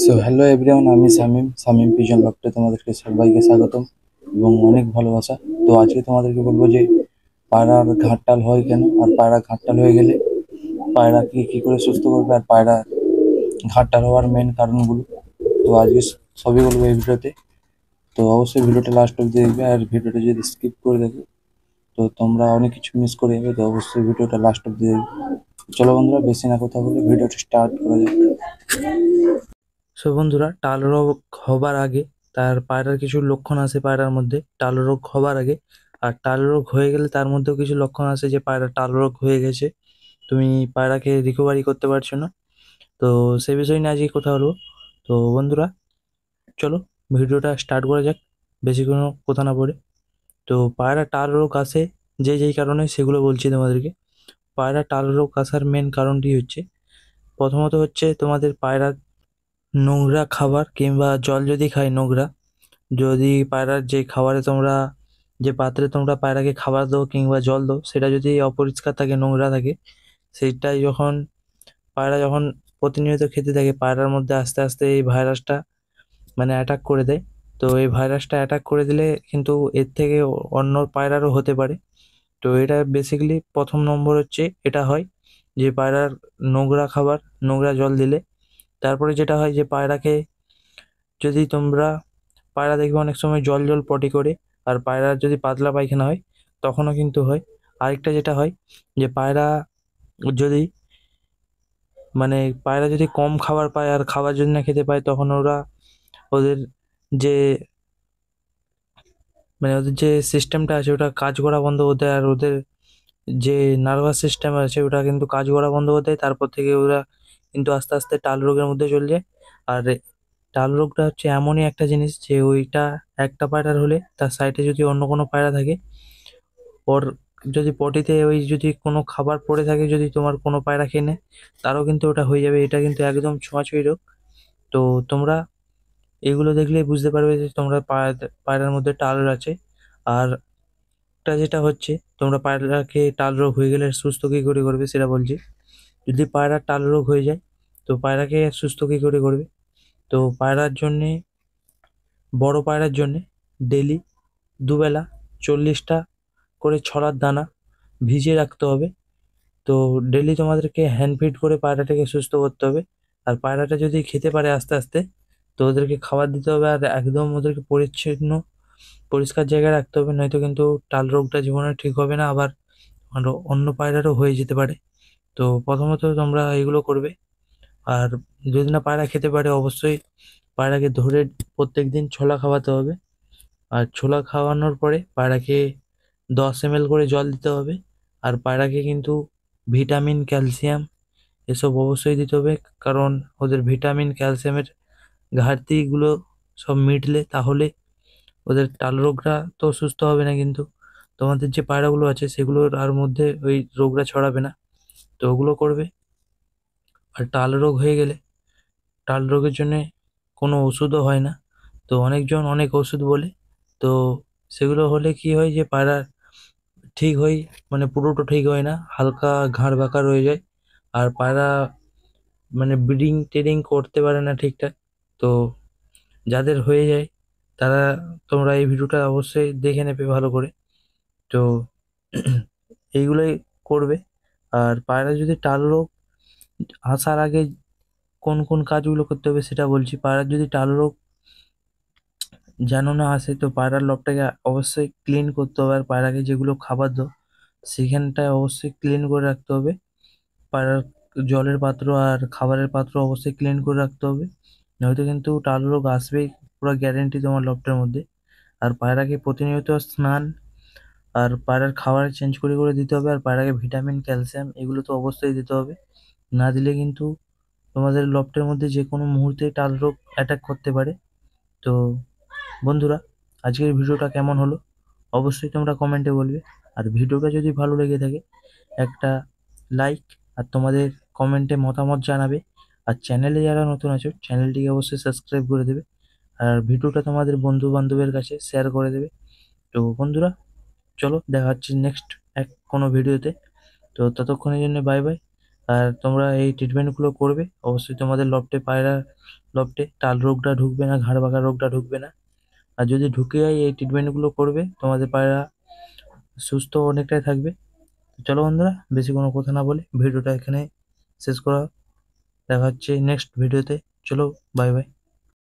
So hello everyone, আমি Shamim pigeon লকটে তোমাদেরকে সবাইকে স্বাগতম এবং অনেক ভালোবাসা। তো আজকে তোমাদেরকে বলবো যে পায়রার ঘাটটাল হয় কেন, আর পায়রা ঘাটটাল হয়ে গেলে পায়রা কি করে সুস্থ করবে, আর পায়রা ঘাটটাল হওয়ার মেন কারণগুলো। তো আজকে সবই বলবো এই ভিডিওতে। তো অবশ্যই ভিডিওটা লাস্ট অব্দি দেখবে, আর ভিডিওটা যদি স্কিপ করে দেখো তো তোমরা অনেক কিছু মিস করে যাবে। তো অবশ্যই ভিডিওটা লাস্ট অব্দি দেখবে। চলো বন্ধুরা, বেশি না কথা বলে ভিডিওটা স্টার্ট করা যাক। সো বন্ধুরা, টাল রোগ হবার আগে তার পায়রার কিছু লক্ষণ আছে পায়রার মধ্যে টাল রোগ হবার আগে। আর টাল রোগ হয়ে গেলে তার মধ্যেও কিছু লক্ষণ আছে যে পায়রা টাল রোগ হয়ে গেছে, তুমি পায়রাকে রিকভারি করতে পারছো না। তো সে বিষয় নিয়ে আজকে কথা হলো। তো বন্ধুরা, চলো ভিডিওটা স্টার্ট করা যাক বেশি কোনো কথা না বলে। তো পায়রা টাল রোগ আসে যেই কারণে সেগুলো বলছি তোমাদেরকে। পায়রা টাল রোগ আসার মেন কারণটি হচ্ছে, প্রথমত হচ্ছে তোমাদের পায়রা নোংরা খাবার কিংবা জল যদি খায় নোংরা, যদি পায়রার যে খাবারে তোমরা, যে পাত্রে তোমরা পায়রাকে খাবার দাও কিংবা জল দাও, সেটা যদি অপরিষ্কার থাকে, নোংরা থাকে, সেইটাই যখন পায়রা যখন প্রতিনিয়ত খেতে থাকে, পায়রার মধ্যে আস্তে আস্তে এই ভাইরাসটা মানে অ্যাটাক করে দেয়। তো এই ভাইরাসটা অ্যাটাক করে দিলে কিন্তু এর থেকে অন্য পায়রারও হতে পারে। তো এটা বেসিক্যালি প্রথম নম্বর হচ্ছে এটা হয় যে পায়রার নোংরা খাবার, নোংরা জল দিলে। তারপরে যেটা হয় যে পায়রাকে যদি তোমরা, পায়রা দেখবে অনেক সময় জল জল পটি করে, আর পায়রার যদি পাতলা পায়খানা হয় তখনও কিন্তু হয়। আরেকটা যেটা হয় যে পায়রা যদি, মানে পায়রা যদি কম খাবার পায় আর খাবার যদি না খেতে পায়, তখন ওরা ওদের যে, মানে ওদের যে সিস্টেমটা আছে ওটা কাজ করা বন্ধ করে দেয়, আর ওদের যে নার্ভাস সিস্টেম আছে ওটা কিন্তু কাজ করা বন্ধ করে দেয়। তারপর থেকে ওরা কিন্তু আস্তে আস্তে টাল রোগের মধ্যে চলে যায়। আর টাল রোগটা হচ্ছে এমনই একটা জিনিস যে ওইটা একটা পায়রার হলে তার সাইডে যদি অন্য কোনো পায়রা থাকে, ওর যদি পটিতে ওই যদি কোনো খাবার পড়ে থাকে, যদি তোমার কোনো পায়রা খেয়ে নেয়, তারও কিন্তু ওটা হয়ে যাবে। এটা কিন্তু একদম ছোঁয়াছুঁয়ি রোগ। তো তোমরা এগুলো দেখলেই বুঝতে পারবে যে তোমরা পায়রার মধ্যে টাল আছে। আর একটা যেটা হচ্ছে, তোমরা পায়রাকে টাল রোগ হয়ে গেলে সুস্থ কী করে করবে সেটা বলছি। যদি পায়রার টাল রোগ হয়ে যায় তো পায়রাকে সুস্থ কী করে করবে। তো পায়রার জন্যে, বড় পায়রার জন্যে ডেলি দুবেলা 40টা করে ছড়ার দানা ভিজিয়ে রাখতে হবে। তো ডেলি তোমাদেরকে হ্যান্ড ফিড করে পায়রাটাকে সুস্থ করতে হবে। আর পায়রাটা যদি খেতে পারে আস্তে আস্তে, তো ওদেরকে খাবার দিতে হবে, আর একদম ওদেরকে পরিচ্ছন্ন পরিষ্কার জায়গায় রাখতে হবে, নয়তো কিন্তু টাল রোগটা জীবনে ঠিক হবে না, আবার আরো অন্য পায়রারও হয়ে যেতে পারে। তো প্রথমত তোমরা এগুলো করবে। আর যদি না পায়রা খেতে পারে, অবশ্যই পায়রাকে ধরে প্রত্যেকদিন ছোলা খাওয়াতে হবে। আর ছোলা খাওয়ানোর পরে পায়রাকে 10 ml করে জল দিতে হবে। আর পায়রাকে কিন্তু ভিটামিন, ক্যালসিয়াম এসব অবশ্যই দিতে হবে, কারণ ওদের ভিটামিন ক্যালসিয়ামের ঘাটতিগুলো সব মিটলে তাহলে ওদের টাল রোগটা তো সুস্থ হবে না, কিন্তু তোমাদের যে পায়রাগুলো আছে সেগুলোর আর মধ্যে ওই রোগটা ছড়াবে না। তো ওগুলো করবে। আর টাল রোগ হয়ে গেলে, টাল রোগের জন্যে কোনো ওষুধও হয় না। তো অনেকজন অনেক ওষুধ বলে, তো সেগুলো হলে কি হয় যে পায়রার ঠিক হয়, মানে পুরোটা ঠিক হয় না, হালকা ঘাড় বাঁকা রয়ে যায়। আর পায়রা মানে ব্রিডিং টিডিং করতে পারে না ঠিকঠাক। তো যাদের হয়ে যায় তারা, তোমরা এই ভিডিওটা অবশ্যই দেখে নেবে ভালো করে। তো এইগুলোই করবে। আর পায়রা যদি টাল রোগ আসার আগে কোন কোন কাজগুলো করতে হবে সেটা বলছি। পায়রার যদি টাল রোগ যেন না আসে, তো পায়রার লবটাকে অবশ্যই ক্লিন করতে হবে। আর পায়রাকে যেগুলো খাবার দাও সেখানটায় অবশ্যই ক্লিন করে রাখতে হবে। পায়রার জলের পাত্র আর খাবারের পাত্র অবশ্যই ক্লিন করে রাখতে হবে, নয়তো কিন্তু টাল রোগ আসবেই, পুরো গ্যারেন্টি তোমার লফটের মধ্যে। আর পায়রাকে প্রতিনিয়ত স্নান আর পায়রার খাবার চেঞ্জ করে করে দিতে হবে। আর পায়রাকে ভিটামিন, ক্যালসিয়াম এগুলো তো অবশ্যই দিতে হবে। না দিলে কিন্তু তোমাদের লফটের মধ্যে যে কোনো মুহূর্তেই টাল রোগ অ্যাটাক করতে পারে। তো বন্ধুরা, আজকের ভিডিওটা কেমন হলো অবশ্যই তোমরা কমেন্টে বলবে। আর ভিডিওটা যদি ভালো লেগে থাকে একটা লাইক, আর তোমাদের কমেন্টে মতামত জানাবে। আর চ্যানেলে যারা নতুন আছো চ্যানেলটিকে অবশ্যই সাবস্ক্রাইব করে দেবে। আর ভিডিওটা তোমাদের বন্ধু বান্ধবের কাছে শেয়ার করে দেবে। তো বন্ধুরা, চলো দেখা হচ্ছে নেক্সট কোনো ভিডিওতে। তো ততক্ষণের জন্য বাই বাই। আর তোমরা এই ট্রিটমেন্টগুলো করবে অবশ্যই। তোমাদের লফটে টাল রোগটা ঢুকবে না, ঘাড় বাঁকা রোগটা ঢুকবে না। আর যদি ঢুকে যায় এই ট্রিটমেন্টগুলো করবে, তোমাদের পায়রা সুস্থ অনেকটাই থাকবে। চলো বন্ধুরা, বেশি কোনো কথা না বলে ভিডিওটা এখানে শেষ করা। দেখা হচ্ছে নেক্সট ভিডিওতে। চলো, বাই বাই।